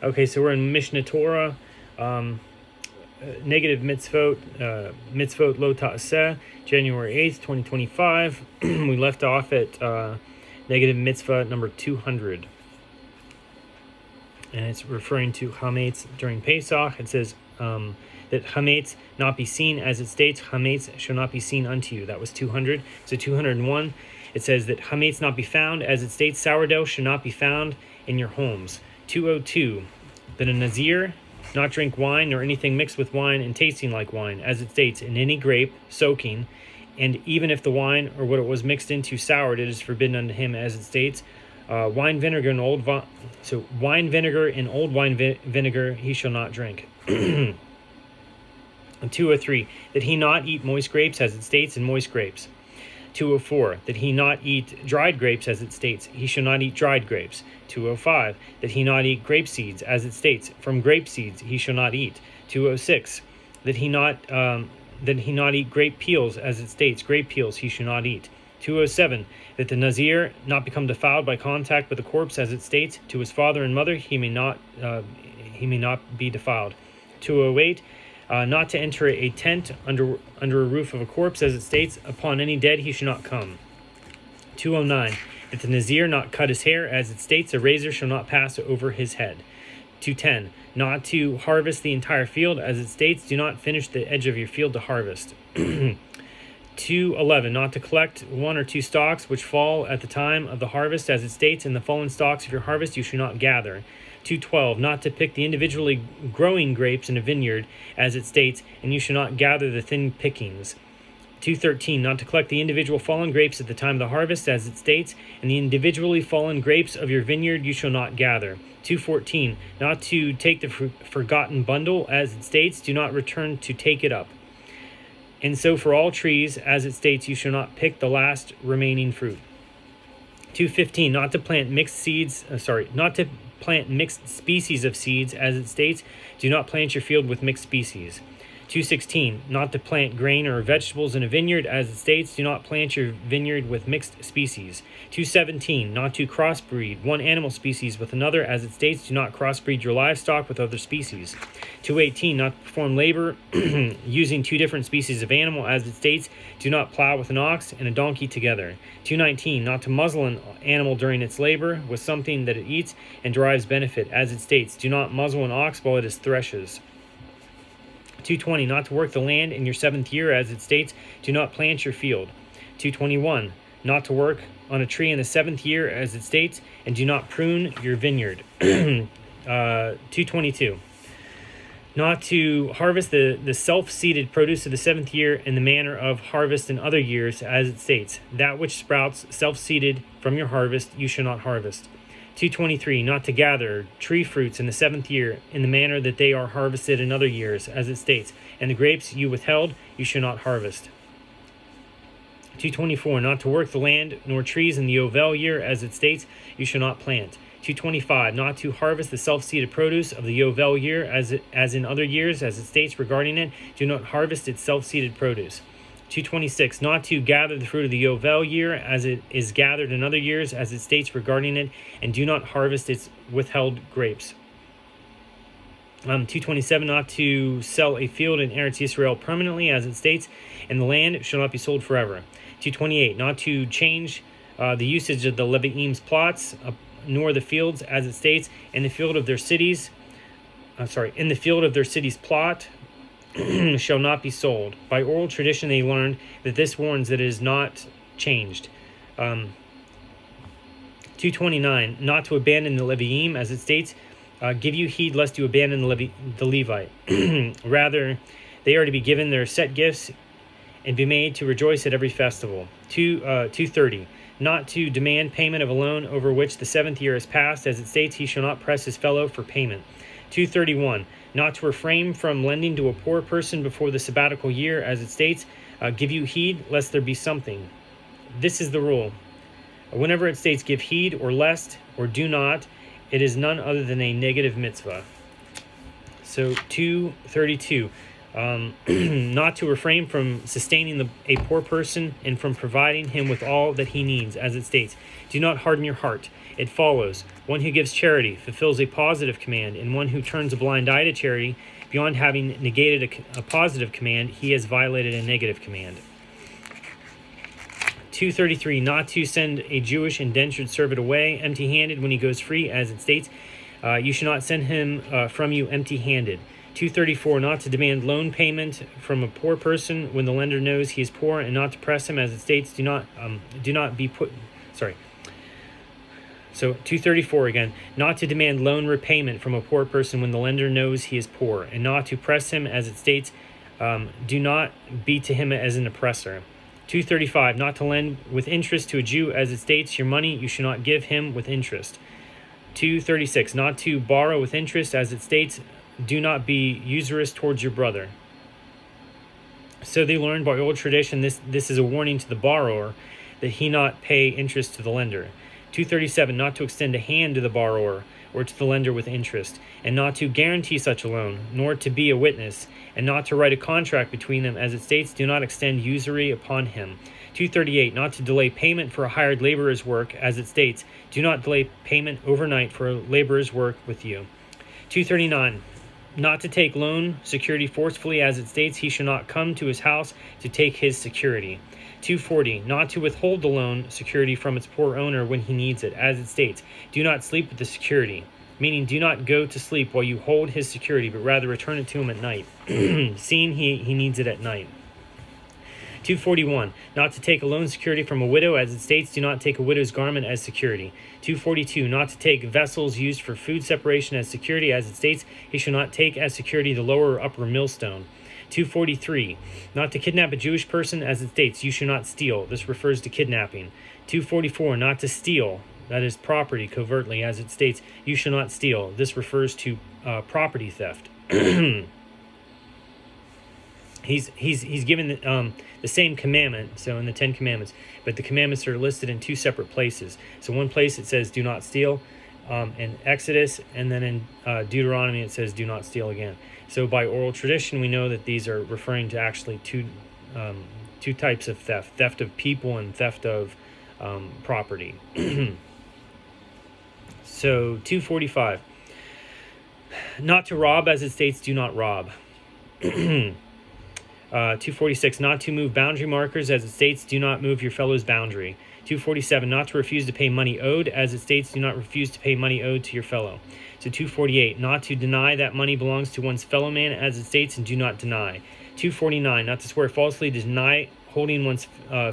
Okay, so we're in Mishneh Torah, negative mitzvot, mitzvot lo ta'aseh, January 8th, 2025. We left off at negative mitzvah number 200. And it's referring to chametz during Pesach. It says that chametz not be seen, as it states, chametz shall not be seen unto you. That was 200. So 201, it says that chametz not be found, as it states, sourdough should not be found in your homes. 202, that a nazir not drink wine nor anything mixed with wine and tasting like wine, as it states, in any grape soaking, and even if the wine or what it was mixed into soured, it is forbidden unto him, as it states. Wine vinegar and old wine vinegar he shall not drink. And 203, that he not eat moist grapes, as it states, in moist grapes. 204, that he not eat dried grapes, as it states, he shall not eat dried grapes. 205, that he not eat grape seeds, as it states, from grape seeds he shall not eat. 206, that he not eat grape peels, as it states, grape peels he shall not eat. 207, that the nazir not become defiled by contact with the corpse, as it states, to his father and mother he may not be defiled. 208, not to enter a tent under a roof of a corpse, as it states, upon any dead he shall not come. 209, that the nazir not cut his hair, as it states, a razor shall not pass over his head. 210, not to harvest the entire field, as it states, do not finish the edge of your field to harvest. 211, not to collect one or two stalks which fall at the time of the harvest, as it states, in the fallen stalks of your harvest you shall not gather. 212, not to pick the individually growing grapes in a vineyard, as it states, and you shall not gather the thin pickings. 213, not to collect the individual fallen grapes at the time of the harvest, as it states, and the individually fallen grapes of your vineyard you shall not gather. 214, not to take the forgotten bundle, as it states, do not return to take it up. And so for all trees, as it states, you shall not pick the last remaining fruit. 215, not to plant mixed species of seeds, as it states, do not plant your field with mixed species. 216, not to plant grain or vegetables in a vineyard, as it states, do not plant your vineyard with mixed species. 217, not to crossbreed one animal species with another, as it states, do not crossbreed your livestock with other species. 218, not to perform labor using two different species of animal, as it states, do not plow with an ox and a donkey together. 219, not to muzzle an animal during its labor with something that it eats and derives benefit, as it states, do not muzzle an ox while it threshes. 220, not to work the land in your 7th year, as it states, do not plant your field. 221, not to work on a tree in the 7th year, as it states, and do not prune your vineyard. 222, not to harvest the self-seeded produce of the 7th year in the manner of harvest in other years, as it states, that which sprouts self-seeded from your harvest you shall not harvest. 223, not to gather tree fruits in the 7th year in the manner that they are harvested in other years, as it states, and the grapes you withheld you shall not harvest. 224, not to work the land nor trees in the Yovel year, as it states, you shall not plant. 225, not to harvest the self-seeded produce of the Yovel year, as in other years, as it states regarding it, do not harvest its self-seeded produce. 226, not to gather the fruit of the Yovel year, as it is gathered in other years, as it states regarding it, and do not harvest its withheld grapes. 227, not to sell a field in Eretz Yisrael permanently, as it states, and the land shall not be sold forever. 228, not to change the usage of the Levi'im's plots, nor the fields, as it states, in the field of their cities' plot shall not be sold. By oral tradition they learned that this warns that it is not changed. 229, not to abandon the Levi'im, as it states, give you heed lest you abandon the Levite. Rather, they are to be given their set gifts and be made to rejoice at every festival. 230, not to demand payment of a loan over which the 7th year has passed, as it states, he shall not press his fellow for payment. 231, not to refrain from lending to a poor person before the sabbatical year, as it states, give you heed lest there be something. This is the rule. Whenever it states give heed or lest or do not, it is none other than a negative mitzvah. So 232, not to refrain from sustaining a poor person and from providing him with all that he needs, as it states, do not harden your heart. It follows, one who gives charity fulfills a positive command, and one who turns a blind eye to charity, beyond having negated a positive command, he has violated a negative command. 233, not to send a Jewish indentured servant away empty-handed when he goes free, as it states, you should not send him from you empty-handed. 234, not to demand loan payment from a poor person when the lender knows he is poor, and not to press him, as it states, do not be put. Sorry. So 234 again, not to demand loan repayment from a poor person when the lender knows he is poor, and not to press him, as it states, do not be to him as an oppressor. 235, not to lend with interest to a Jew, as it states, your money you should not give him with interest. 236, not to borrow with interest, as it states, do not be usurious towards your brother. So they learned by old tradition, this is a warning to the borrower that he not pay interest to the lender. 237, not to extend a hand to the borrower or to the lender with interest, and not to guarantee such a loan, nor to be a witness, and not to write a contract between them, as it states, do not extend usury upon him. 238, not to delay payment for a hired laborer's work, as it states, do not delay payment overnight for a laborer's work with you. 239, not to take loan security forcefully, as it states, he shall not come to his house to take his security. 240, not to withhold the loan security from its poor owner when he needs it, as it states, do not sleep with the security, meaning do not go to sleep while you hold his security, but rather return it to him at night, seeing he needs it at night. 241, not to take a loan security from a widow, as it states, do not take a widow's garment as security. 242, not to take vessels used for food separation as security, as it states, he shall not take as security the lower or upper millstone. 243, not to kidnap a Jewish person, as it states, you shall not steal. This refers to kidnapping. 244, not to steal, that is property covertly, as it states, you shall not steal. This refers to property theft. He's given the same commandment, so in the 10 commandments, but the commandments are listed in two separate places. So one place it says do not steal in Exodus, and then in Deuteronomy it says do not steal again. So by oral tradition we know that these are referring to actually two types of theft of people and theft of property. So 245, not to rob, as it states, do not rob. 246, not to move boundary markers, as it states, do not move your fellow's boundary. 247, not to refuse to pay money owed, as it states, do not refuse to pay money owed to your fellow. So 248, not to deny that money belongs to one's fellow man, as it states, and do not deny. 249, not to swear falsely to deny holding one's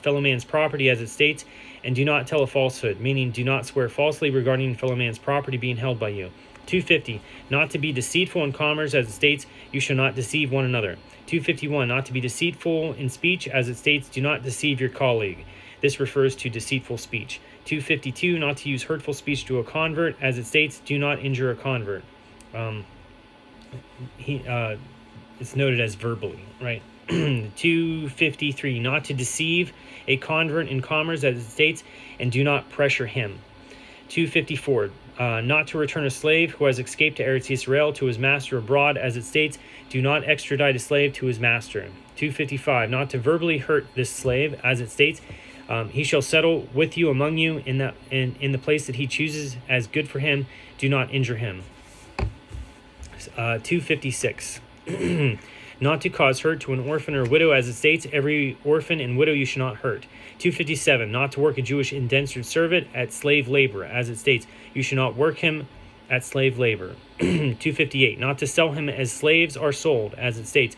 fellow man's property, as it states, and do not tell a falsehood, meaning do not swear falsely regarding fellow man's property being held by you. 250, not to be deceitful in commerce, as it states, you shall not deceive one another. 251, not to be deceitful in speech, as it states, do not deceive your colleague. This refers to deceitful speech. 252, not to use hurtful speech to a convert, as it states, do not injure a convert. It's noted as verbally, right? 253, not to deceive a convert in commerce, as it states, and do not pressure him. 254, not to return a slave who has escaped to Eretz Yisrael to his master abroad, as it states, do not extradite a slave to his master. 255, not to verbally hurt this slave, as it states, he shall settle with you among you in the place that he chooses as good for him. Do not injure him. 256, not to cause hurt to an orphan or widow, as it states, every orphan and widow you shall not hurt. 257, not to work a Jewish indentured servant at slave labor, as it states, you shall not work him at slave labor. 258, not to sell him as slaves are sold, as it states,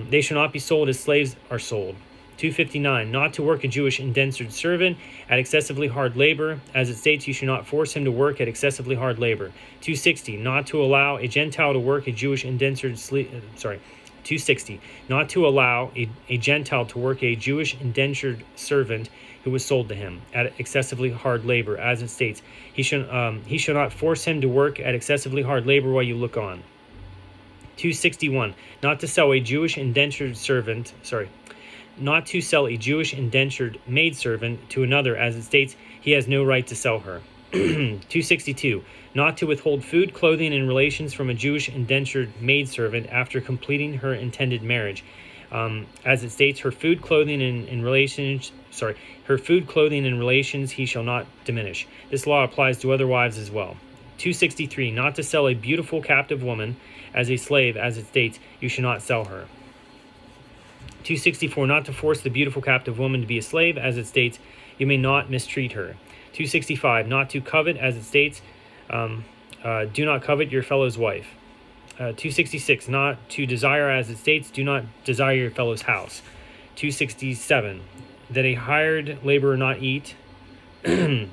they shall not be sold as slaves are sold. 259, not to work a Jewish indentured servant at excessively hard labor, as it states, you shall not force him to work at excessively hard labor. 260, not to allow a Gentile to work a Jewish indentured 260, not to allow a Gentile to work a Jewish indentured servant who was sold to him at excessively hard labor, as it states, he shall not force him to work at excessively hard labor while you look on. 261, not to sell a Jewish indentured servant, not to sell a Jewish indentured maidservant to another, as it states, he has no right to sell her. 262. Not to withhold food, clothing, and relations from a Jewish indentured maidservant after completing her intended marriage. As it states, her food, clothing, and relations he shall not diminish. This law applies to other wives as well. 263. Not to sell a beautiful captive woman as a slave, as it states, you shall not sell her. 264. Not to force the beautiful captive woman to be a slave, as it states, you may not mistreat her. 265. Not to covet, as it states, do not covet your fellow's wife. 266. Not to desire, as it states, do not desire your fellow's house. 267. That a hired laborer not eat, when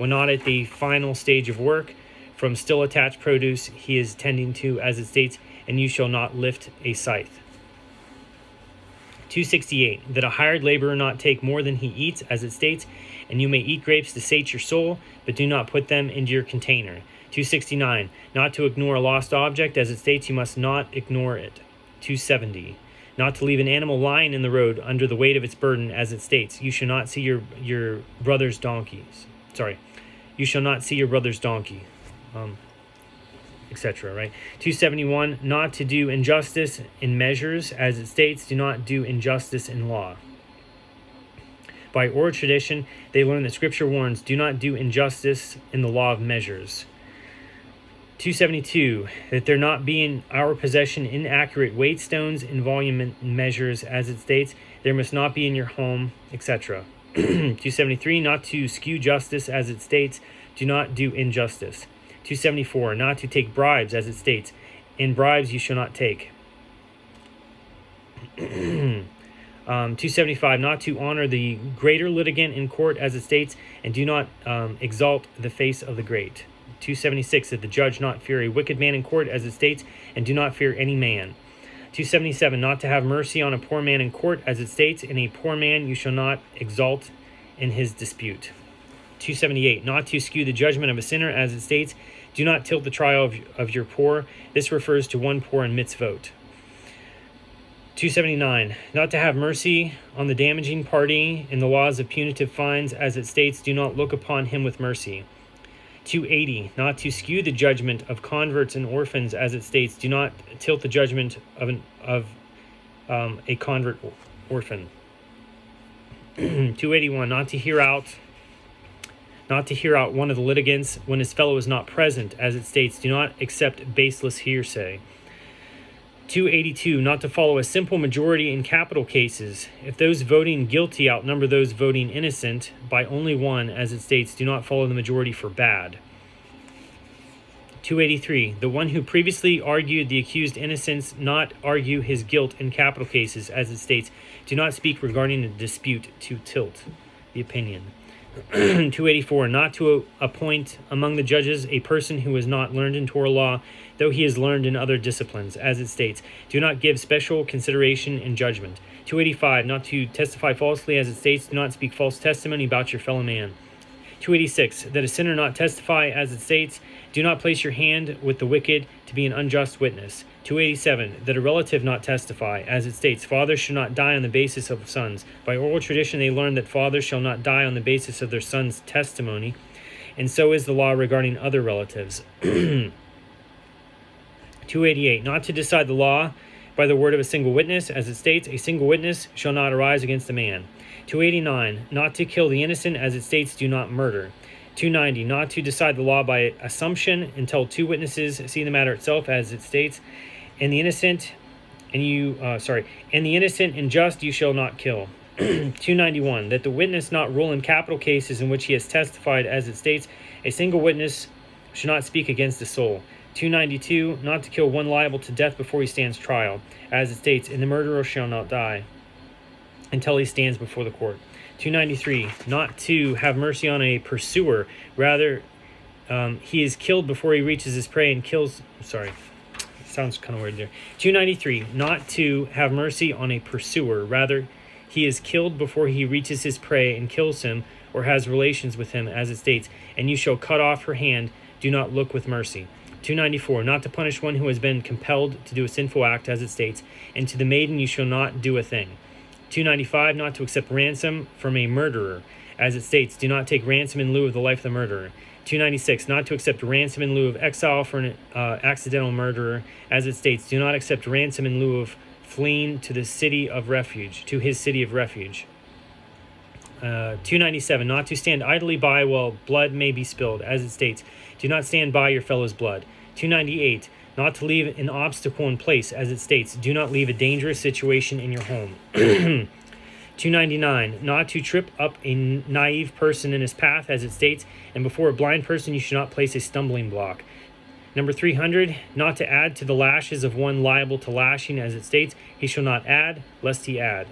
not at the final stage of work, from still attached produce he is tending to, as it states, and you shall not lift a scythe. 268. That a hired laborer not take more than he eats, as it states, and you may eat grapes to sate your soul, but do not put them into your container. 269. Not to ignore a lost object, as it states, you must not ignore it. 270. Not to leave an animal lying in the road under the weight of its burden, as it states, you shall not see your brother's donkeys. You shall not see your brother's donkey, etc. Right? 271. Not to do injustice in measures, as it states, do not do injustice in law. By oral tradition, they learn that Scripture warns, do not do injustice in the law of measures. 272. That there not be in our possession inaccurate weight stones in volume measures, as it states, there must not be in your home, etc. 273. Not to skew justice, as it states, do not do injustice. 274. Not to take bribes, as it states, in bribes you shall not take. 275. Not to honor the greater litigant in court, as it states, and do not exalt the face of the great. 276. That the judge not fear a wicked man in court, as it states, and do not fear any man. 277. Not to have mercy on a poor man in court, as it states, and a poor man you shall not exalt in his dispute. 278. Not to skew the judgment of a sinner, as it states, do not tilt the trial of your poor. This refers to one poor in mitzvot. 279. Not to have mercy on the damaging party in the laws of punitive fines, as it states, do not look upon him with mercy. 280. Not to skew the judgment of converts and orphans, as it states, do not tilt the judgment of a convert orphan. 281. Not to hear out one of the litigants when his fellow is not present, as it states, do not accept baseless hearsay. 282. Not to follow a simple majority in capital cases. If those voting guilty outnumber those voting innocent by only one, as it states, do not follow the majority for bad. 283. The one who previously argued the accused innocence not argue his guilt in capital cases, as it states, do not speak regarding a dispute to tilt the opinion. 284. Not to appoint among the judges a person who is not learned in Torah law, though he is learned in other disciplines, as it states, do not give special consideration in judgment. 285. Not to testify falsely, as it states, do not speak false testimony about your fellow man. 286. That a sinner not testify, as it states, do not place your hand with the wicked to be an unjust witness. 287. That a relative not testify, as it states, fathers should not die on the basis of sons. By oral tradition they learn that fathers shall not die on the basis of their sons' testimony, and so is the law regarding other relatives. 288. Not to decide the law by the word of a single witness, as it states, a single witness shall not arise against a man. 289. Not to kill the innocent, as it states, do not murder. 290. Not to decide the law by assumption until two witnesses see the matter itself, as it states, and the innocent and just you shall not kill. 291. That the witness not rule in capital cases in which he has testified, as it states, a single witness should not speak against the soul. 292. Not to kill one liable to death before he stands trial, as it states, and the murderer shall not die until he stands before the court. 293. Not to have mercy on a pursuer, rather he is killed before he reaches his prey and kills. Sounds kind of weird there. 293. Not to have mercy on a pursuer, rather he is killed before he reaches his prey and kills him or has relations with him, as it states, and you shall cut off her hand, do not look with mercy. 294. Not to punish one who has been compelled to do a sinful act, as it states, and to the maiden you shall not do a thing. 295. Not to accept ransom from a murderer, as it states, do not take ransom in lieu of the life of the murderer. 296, not to accept ransom in lieu of exile for an accidental murderer, as it states, do not accept ransom in lieu of fleeing to his city of refuge. 297, not to stand idly by while blood may be spilled, as it states, do not stand by your fellow's blood. 298, not to leave an obstacle in place, as it states, do not leave a dangerous situation in your home. 299, not to trip up a naive person in his path, as it states, and before a blind person you should not place a stumbling block. Number 300, not to add to the lashes of one liable to lashing, as it states, he shall not add, lest he add.